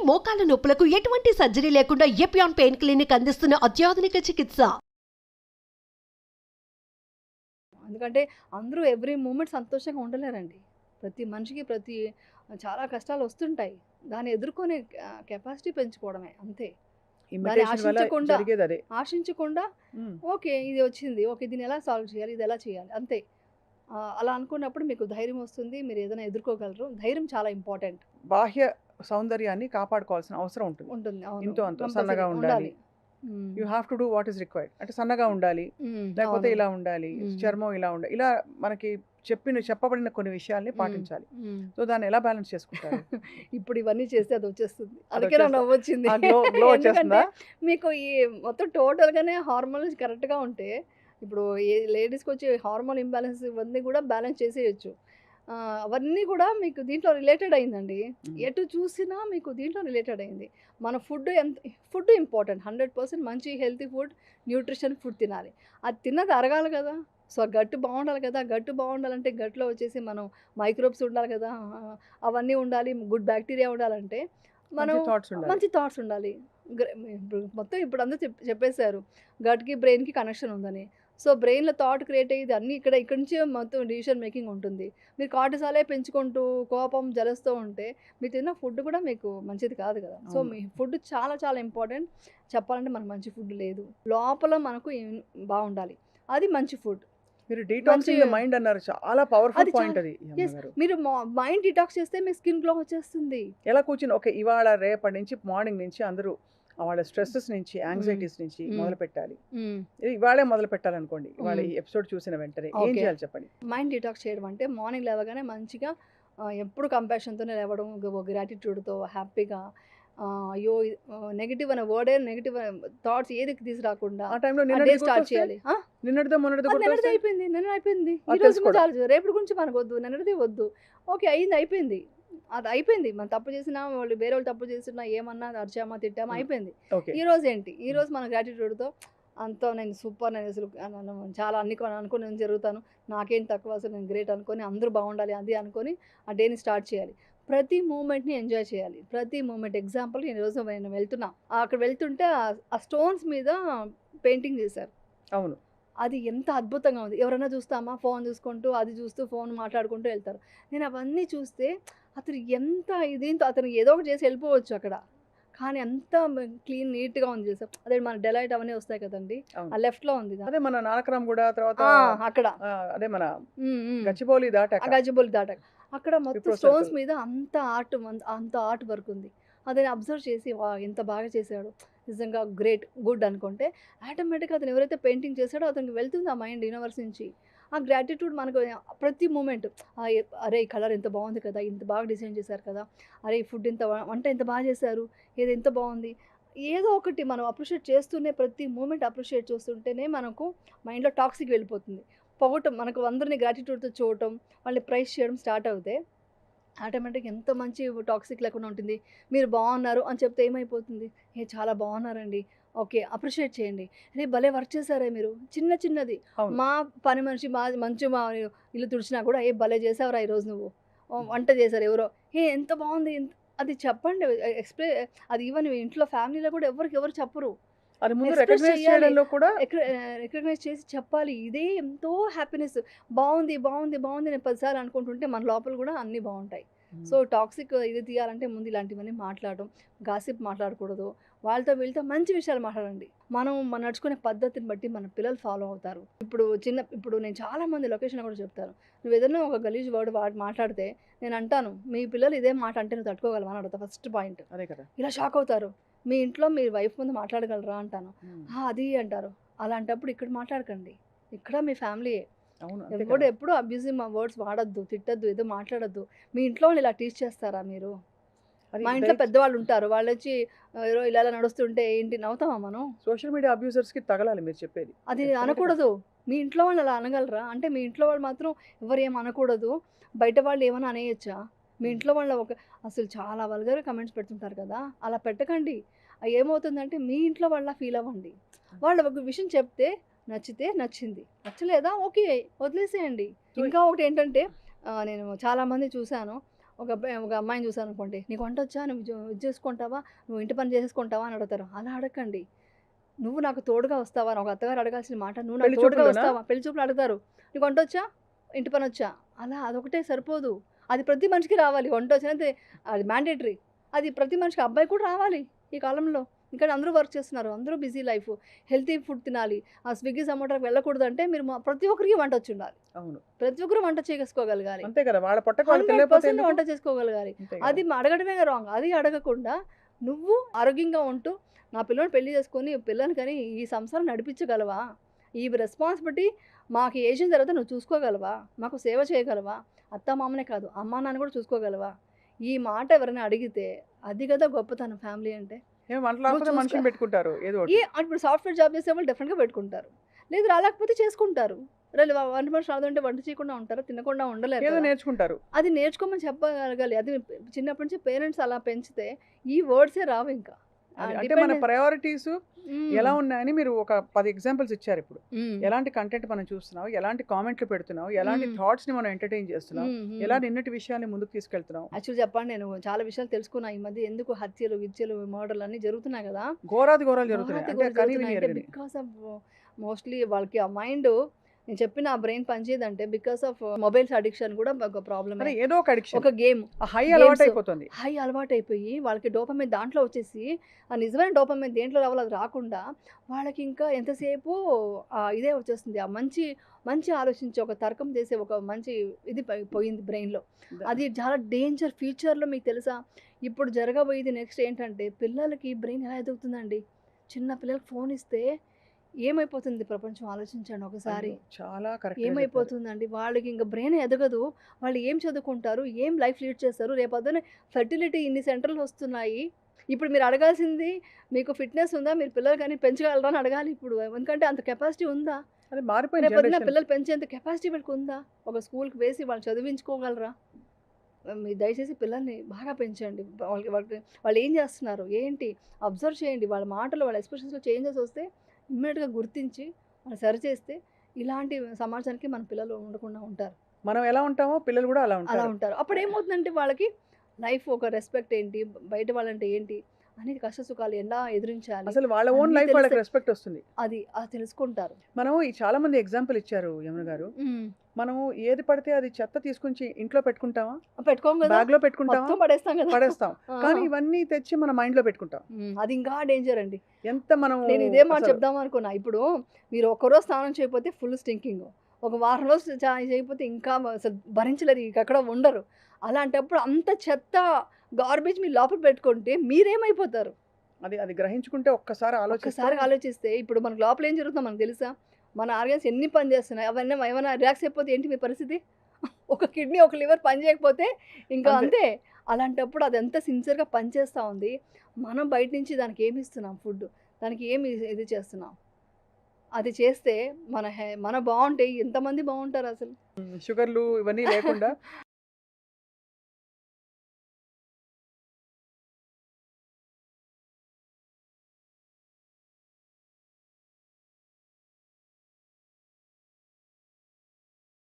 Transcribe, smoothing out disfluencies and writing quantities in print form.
మోకాల నొప్పులకు ఎటువంటి సర్జరీ లేకుండా ఎపియాన్ పెయిన్ క్లినిక్ అందిస్తున్న అత్యాధునిక చికిత్స. ఎందుకంటే అందరూ ఎవ్రీ మూమెంట్ సంతోషంగా ఉండలేరండి. ప్రతి మనిషికి చాలా కష్టాలు వస్తుంటాయి. దాన్ని ఎదుర్కొనే కెపాసిటీ పెంచుకోవడమే అంతే. దాన్ని ఆశించకుండా ఓకే ఇది వచ్చింది, ఓకే దీన్ని ఎలా సాల్వ్ చేయాలి, ఇది ఎలా చేయాలి అంతే. అలా అనుకున్నప్పుడు మీకు ధైర్యం వస్తుంది, మీరు ఏదైనా ఎదుర్కోగలరు. ధైర్యం చాలా ఇంపార్టెంట్. బాహ్య సౌందర్యాన్ని కాపాడుకోవాల్సిన అవసరం ఉంటుంది. ఇంతో అంతో సన్నగా ఉండాలి. You have to do what is required. అంటే సన్నగా ఉండాలి, లేకపోతే ఇలా ఉండాలి, చర్మం ఇలా ఉండాలి, ఇలా మనకి చెప్పబడిన కొన్ని విషయాల్ని పాటించాలి. సో దాన్ని ఎలా బ్యాలెన్స్ చేసుకుంటారు? ఇప్పుడు ఇవన్నీ చేస్తే అది వచ్చేస్తుంది. అందుకే నాకు నవ్వొచ్చింది. ఎందుకంటే మీకు ఈ మొత్తం టోటల్గానే హార్మోన్స్ కరెక్ట్గా ఉంటే, ఇప్పుడు లేడీస్కి వచ్చే హార్మోన్ ఇంబ్యాలెన్స్ ఇవన్నీ కూడా బ్యాలెన్స్ చేసేయచ్చు. అవన్నీ కూడా మీకు దీంట్లో రిలేటెడ్ అయిందండి. ఎటు చూసినా మీకు దీంట్లో రిలేటెడ్ అయింది. మన ఫుడ్ ఇంపార్టెంట్. 100% మంచి హెల్తీ ఫుడ్, న్యూట్రిషన్ ఫుడ్ తినాలి. అది తిన్నది అరగాలి కదా. సో గట్టు బాగుండాలి కదా. గట్టు బాగుండాలంటే గట్లో వచ్చేసి మనం మైక్రోబ్స్ ఉండాలి కదా, అవన్నీ ఉండాలి. గుడ్ బ్యాక్టీరియా ఉండాలంటే మనం మంచి థాట్స్ ఉండాలి. మొత్తం ఇప్పుడు అందరూ చెప్పేశారు గట్కి బ్రెయిన్కి కనెక్షన్ ఉందని. సో బ్రెయిన్లో థాట్ క్రియేట్ అయ్యేది అన్నీ ఇక్కడి నుంచే మొత్తం డిసిషన్ మేకింగ్ ఉంటుంది. మీరు కార్టిసాలే పెంచుకుంటూ కోపం జలస్తో ఉంటే మీరు తిన్న ఫుడ్ కూడా మీకు మంచిది కాదు కదా. సో మీ ఫుడ్ చాలా చాలా ఇంపార్టెంట్. చెప్పాలంటే మనకు మంచి ఫుడ్ లేదు, లోపల మనకు బాగుండాలి, అది మంచి ఫుడ్. మీరు డీటాక్సింగ్ ద మైండ్ అన్నారు, చాలా పవర్ఫుల్ పాయింట్ అది. మీరు మైండ్ డిటాక్స్ చేస్తే మీ స్కిన్ గ్లో వచ్చేస్తుంది. ఎలా కూర్చుని ఓకే ఇవాళ రేపటి నుంచి మార్నింగ్ నుంచి అందరూ వాళ్ళ స్ట్రెస్సెస్ నుంచి, యాంగ్జైటీస్ నుంచి మొదలు పెట్టాలి, ఇవాళే మొదలు పెట్టాలనుకోండి. ఇవాళ ఈ ఎపిసోడ్ చూసిన వెంటనే ఏం చేయాలి చెప్పండి? మైండ్ డిటాక్స్ చేయడం అంటే మార్నింగ్ లేవగానే మంచిగా ఎప్పుడు కంపాషన్తోనే లేవడం, గ్రాటిట్యూడ్తో హ్యాపీగా. అయ్యో నెగిటివ్ అనే వర్డే, నెగిటివ్ థాట్స్ ఏది తీసుకురాకుండా ఆ టైంలో స్టార్ట్ చేయాలి. అయిపోయింది, నిన్న అయిపోయింది, ఈ రోజు చాలు, రేపటి గురించి మనకు వద్దు, నిన్నటిది వద్దు. ఓకే అయిపోయింది, అది అయిపోయింది. మనం తప్పు చేసినా, వాళ్ళు వేరే వాళ్ళు తప్పు చేసినా, ఏమన్నా అరిచామా తిట్టామా అయిపోయింది. ఈ రోజు ఏంటి, ఈ రోజు మన గ్రాటిట్యూడ్తో అంతా నేను సూపర్, నేను అసలు చాలా అనుకుని నేను జరుగుతాను, నాకేం తక్కువ, అసలు నేను గ్రేట్ అనుకొని అందరూ బాగుండాలి అది అనుకొని ఆ డేని స్టార్ట్ చేయాలి. ప్రతి మూమెంట్ని ఎంజాయ్ చేయాలి. ప్రతి మూమెంట్. ఎగ్జాంపుల్ ఈరోజు నేను వెళ్తున్నా, అక్కడ వెళ్తుంటే ఆ స్టోన్స్ మీద పెయింటింగ్ చేశారు. అవును, అది ఎంత అద్భుతంగా ఉంది. ఎవరైనా చూస్తామా ఫోన్ చూసుకుంటూ, అది చూస్తూ ఫోన్ మాట్లాడుకుంటూ వెళ్తారు. నేను అవన్నీ చూస్తే అతను ఎంత దీంతో అతను ఏదో ఒకటి చేసి వెళ్ళిపోవచ్చు అక్కడ, కానీ అంత క్లీన్ నీట్గా ఉంది చేసాం. అదే మన డెలైట్ అవన్నీ వస్తాయి కదండి, ఆ లెఫ్ట్లో ఉంది. అదే మన నానక్రామ్ కూడా తర్వాత అక్కడ అదే మన గచ్చిబౌలి దాటాక అక్కడ మొత్తం స్టోన్స్ మీద అంత ఆర్ట్ వర్క్ ఉంది. అదే అబ్జర్వ్ చేసి ఎంత బాగా చేశాడు, నిజంగా గ్రేట్, గుడ్ అనుకుంటే ఆటోమేటిక్గా అతను ఎవరైతే పెయింటింగ్ చేశాడో అతనికి వెళ్తుంది ఆ మైండ్ యూనివర్స్ నుంచి. ఆ గ్రాటిట్యూడ్ మనకు ప్రతి మూమెంట్, అరే ఈ కలర్ ఎంత బాగుంది కదా, ఇంత బాగా డిజైన్ చేశారు కదా, అరే ఈ ఫుడ్ వంట ఎంత బాగా చేశారు, ఏది ఎంత బాగుంది, ఏదో ఒకటి మనం అప్రిషియేట్ చేస్తూనే ప్రతి మూమెంట్ అప్రిషియేట్ చేస్తుంటేనే మనకు మైండ్లో టాక్సిక్ వెళ్ళిపోతుంది. పొగటం, మనకు అందరినీ గ్రాటిట్యూడ్తో చూడటం, వాళ్ళని ప్రైజ్ చేయడం స్టార్ట్ అవుతే ఆటోమేటిక్ ఎంత మంచి టాక్సిక్ లేకుండా ఉంటుంది. మీరు బాగున్నారు అని చెప్తే ఏమైపోతుంది, చాలా బాగున్నారండి, ఓకే అప్రిషియేట్ చేయండి, రే భలే వర్క్ చేశారే మీరు, చిన్నది మా పని మనిషి మా ఇల్లు తుడిచినా కూడా భలే చేసావురా ఈరోజు, నువ్వు వంట చేశారు ఎవరో, ఎంత బాగుంది, అది చెప్పండి, అది ఈవెన్ ఇంట్లో ఫ్యామిలీలో కూడా ఎవరు చెప్పరు. రికగ్నైజ్ చేసి చెప్పాలి. ఇదే ఎంతో హ్యాపీనెస్. బాగుంది నేను 10 సార్లు అనుకుంటుంటే మన లోపల కూడా అన్నీ బాగుంటాయి. సో టాక్సిక్ ఇది తీయాలంటే ముందు ఇలాంటివన్నీ మాట్లాడడం, గాసిప్ మాట్లాడకూడదు. వాళ్ళతో వీళ్ళతో మంచి విషయాలు మాట్లాడండి. మనం నడుచుకునే పద్ధతిని బట్టి మన పిల్లలు ఫాలో అవుతారు. ఇప్పుడు నేను చాలామంది లొకేషన్ కూడా చెప్తారు, నువ్వు ఏదైనా ఒక గలీజ్ వర్డ్ మాట్లాడితే నేను అంటాను, మీ పిల్లలు ఇదే మాట అంటే నువ్వు తట్టుకోగలవా అని అడుగుతా. ఫస్ట్ పాయింట్ అదే కదా. ఇలా షాక్ అవుతారు, మీ ఇంట్లో మీ వైఫ్ ముందు మాట్లాడగలరా అంటాను. అది అంటారు. అలాంటప్పుడు ఇక్కడ మాట్లాడకండి, ఇక్కడ మీ ఫ్యామిలీయే. ఎప్పుడు అబ్యూజివ్ వర్డ్స్ వాడద్దు, తిట్టద్దు, ఏదో మాట్లాడద్దు. మీ ఇంట్లో వాళ్ళు ఇలా టీచ్ చేస్తారా మీరు? మా ఇంట్లో పెద్దవాళ్ళు ఉంటారు, వాళ్ళు వచ్చి ఇలా నడుస్తుంటే ఏంటి నవ్వుతామా మనం? సోషల్ మీడియా అబ్యూజర్స్కి తగలాలి మీరు చెప్పేది. అది అనకూడదు. మీ ఇంట్లో వాళ్ళు అలా అనగలరా అంటే మీ ఇంట్లో వాళ్ళు మాత్రం ఎవరు ఏం అనకూడదు, బయట వాళ్ళు ఏమైనా అనేయచ్చా? మీ ఇంట్లో వాళ్ళ అసలు చాలా వల్గర్ కమెంట్స్ పెడుతుంటారు కదా, అలా పెట్టకండి. ఏమవుతుందంటే మీ ఇంట్లో వాళ్ళ ఫీల్ అవ్వండి. వాళ్ళు ఒక విషయం చెప్తే నచ్చితే నచ్చింది, నచ్చలేదా ఓకే వదిలేసేయండి. ఇంకా ఒకటి ఏంటంటే నేను చాలామంది చూశాను, ఒక అమ్మాయిని చూసాను అనుకోండి, నీకు వంట వచ్చా, నువ్వు ఇది చేసుకుంటావా, నువ్వు ఇంటి పని చేసేసుకుంటావా అని అడుగుతారు. అలా అడగండి. నువ్వు నాకు తోడుగా వస్తావా అని ఒక అత్తగారు అడగాల్సిన మాట, నువ్వు నాకు పెళ్లి తోడుగా చూపులోనా? వస్తావా, పెళ్లి చూపులు అడుగుతారు. నీకు వంట వచ్చా, ఇంటి పని వచ్చా, అలా అదొకటే సరిపోదు. అది ప్రతి మనిషికి రావాలి. వంట వచ్చినది అది మ్యాండేటరీ. అది ప్రతి మనిషికి, అబ్బాయి కూడా రావాలి ఈ కాలంలో. ఇంకా అందరూ వర్క్ చేస్తున్నారు, అందరూ బిజీ లైఫ్, హెల్తీ ఫుడ్ తినాలి. ఆ స్విగ్గీ జొమాటోకి వెళ్ళకూడదు అంటే మీరు ప్రతి ఒక్కరికి వంట వచ్చి ఉండాలి. అవును, ప్రతి ఒక్కరు వంట చేసుకోగలగాలి. అంతే కదా, వాళ్ళ పొట్టకు వాళ్ళు 100% తెలియకపోతే ఎందుకు? వంట చేసుకోగలగాలి. అంతే కదా. అది అడగడమే రాంగ్. అది అడగకుండా నువ్వు ఆరోగ్యంగా ఉంటూ నా పిల్లని పెళ్లి చేసుకొని పిల్లని కానీ ఈ సంసారం నడిపించగలవా, ఈ రెస్పాన్సిబిలిటీ మాకు ఏజ్ అయిన తర్వాత నువ్వు చూసుకోగలవా, మాకు సేవ చేయగలవా, అత్త మామనే కాదు అమ్మా నాన్న కూడా చూసుకోగలవా, ఈ మాట ఎవరైనా అడిగితే అది కదా గొప్పతనం ఫ్యామిలీ అంటే. ఏం వంట లేకపోతే చూసుకో. మనిషిని పెట్టుకుంటారు ఏదో ఒకటి. ఇప్పుడు సాఫ్ట్వేర్ జాబ్ చేసే వాళ్ళు డెఫినెట్గా పెట్టుకుంటారు, లేదు రాలేకపోతే చేసుకుంటారు. వంట మనిషి రాదంటే వంట చేయకుండా ఉంటారు, తినకుండా ఉండలేరు ఏదో కదా. నేర్చుకుంటారు. అది నేర్చుకోమని చెప్పగలగాలి. అది చిన్నప్పటి నుంచి పేరెంట్స్ అలా పెంచితే ఈ వర్డ్సే రావు ఇంకా. అంటే మన ప్రయారిటీస్ ఎలా ఉన్నాయని మీరు ఒక 10 ఎగ్జాంపుల్స్ ఇచ్చారు. ఇప్పుడు ఎలాంటి కంటెంట్ మనం చూస్తున్నాం, ఎలాంటి కామెంట్లు పెడుతున్నాం, ఎలాంటి థాట్స్ ని మనం ఎంటర్టైన్ చేస్తున్నాం, ఎలా నిన్నటి విషయాన్ని ముందుకు తీసుకెళ్తున్నాం. యాక్చువల్ చెప్పండి, నేను చాలా విషయాలు తెలుసుకున్నా ఈ మధ్య. ఎందుకు హత్యలు విద్యలు మర్డర్లు అన్నీ జరుగుతున్నాయి కదా, ఘోరాది ఘోరాలు జరుగుతున్నాయి. అంటే కని విని ఎరుగని. బికాస్ ఆఫ్ మోస్ట్లీ వాళ్ళకి ఆ మైండ్, నేను చెప్పిన ఆ బ్రెయిన్ పనిచేయదంటే బికాస్ ఆఫ్ మొబైల్స్ అడిక్షన్ కూడా ఒక ప్రాబ్లమ్. అరే ఏదో ఒక అడిక్షన్, ఒక గేమ్ హై అలవాటు అయిపోతుంది. హై అలవాటు అయిపోయి వాళ్ళకి డోపమైన్ దాంట్లో వచ్చేసి, ఆ నిజమైన డోపమైన్ దేంట్లో రావాలో అది రాకుండా వాళ్ళకి ఇంకా ఎంతసేపు ఇదే వచ్చేస్తుంది. ఆ మంచి మంచి ఆలోచించే ఒక తర్కం చేసే ఒక మంచి ఇది పోయింది బ్రెయిన్లో. అది చాలా డేంజర్. ఫ్యూచర్లో మీకు తెలుసా, ఇప్పుడు జరగబోయేది నెక్స్ట్ ఏంటంటే, పిల్లలకి బ్రెయిన్ ఎలా ఎదుగుతుందండి. చిన్న పిల్లలకి ఫోన్ ఇస్తే ఏమైపోతుంది ప్రపంచం, ఆలోచించండి ఒకసారి. చాలా కరెక్ట్. ఏమైపోతుందండి వాళ్ళకి, ఇంకా బ్రెయిన్ ఎదగదు. వాళ్ళు ఏం చదువుకుంటారు, ఏం లైఫ్ లీడ్ చేస్తారు. రేపొద్దున ఫెర్టిలిటీ ఇన్ని సెంటర్లు వస్తున్నాయి. ఇప్పుడు మీరు అడగాల్సింది, మీకు ఫిట్నెస్ ఉందా, మీరు పిల్లలు కానీ పెంచగలరా అని అడగాలి ఇప్పుడు. ఎందుకంటే అంత కెపాసిటీ ఉందా, అది మారిపోయింది. రేపొద్దున పిల్లలు పెంచేంత కెపాసిటీ వీళ్ళకి ఉందా, ఒక స్కూల్కి వేసి వాళ్ళు చదివించుకోగలరా. మీరు దయచేసి పిల్లల్ని బాగా పెంచండి. వాళ్ళు ఏం చేస్తున్నారు ఏంటి అబ్జర్వ్ చేయండి. వాళ్ళ మాటలు, వాళ్ళ ఎక్స్ప్రెషన్స్లో చేంజెస్ వస్తే ఇమ్మీడియట్గా గుర్తించి వాళ్ళు సరిచేస్తే ఇలాంటి సమాజానికి మన పిల్లలు ఉండకుండా ఉంటారు. మనం ఎలా ఉంటామో పిల్లలు కూడా అలా ఉంటారు. అప్పుడు ఏమవుతుందంటే వాళ్ళకి లైఫ్ ఒక రెస్పెక్ట్ ఏంటి, బయట వాళ్ళంటే ఏంటి అని, కష్ట సుఖాలు ఎలా ఎదిరించాలి, అసలు వాళ్ళ ఓన్ లైఫ్ వాళ్ళకి రెస్పెక్ట్ వస్తుంది. అది తెలుసుకుంటారు. మనం చాలా మంది ఎగ్జాంపుల్ ఇచ్చారు యమున గారు. మనము ఏది పడితే అది చెత్త తీసుకుని ఇంట్లో పెట్టుకుంటామా, పెట్టుకోం కదా, బ్యాగ్ లో పెట్టుకుంటామా, పడేస్తాం కదా, పడేస్తాం. కానీ ఇవన్నీ తెచ్చి మన మైండ్ లో పెట్టుకుంటాం. అది ఇంకా డేంజర్ అండి. ఎంత మనం, నేను ఇదే మాట చెప్దాం అనుకున్నా. ఇప్పుడు మీరు ఒక్కరోజు స్నానం చేయకపోతే ఫుల్ స్టింకింగ్, ఒక వారం రోజు చేయకపోతే ఇంకా అసలు భరించలేరు, ఎక్కడ ఉండరు. అలాంటప్పుడు అంత చెత్త గార్బేజ్ మీరు లోపల పెట్టుకుంటే మీరేమైపోతారు. అది గ్రహించుకుంటే ఒక్కసారి ఆలోచిస్తే ఇప్పుడు మనకు లోపల ఏం జరుగుతుందో మనకు తెలుసా, మన ఆర్గన్స్ ఎన్ని పని చేస్తున్నాయి, అవన్నీ ఏమైనా రిలాక్స్ అయిపోతే ఏంటి మీ పరిస్థితి. ఒక కిడ్నీ ఒక లివర్ పని చేయకపోతే ఇంకా అంతే. అలాంటప్పుడు అది ఎంత సిన్సియర్గా పనిచేస్తూ ఉంది. మనం బయట నుంచి దానికి ఏమి ఇస్తున్నాం, ఫుడ్ దానికి ఏమి ఇది చేస్తున్నాం. అది చేస్తే మన బాగుంటే ఎంతమంది బాగుంటారు అసలు. షుగర్లు ఇవన్నీ లేకుండా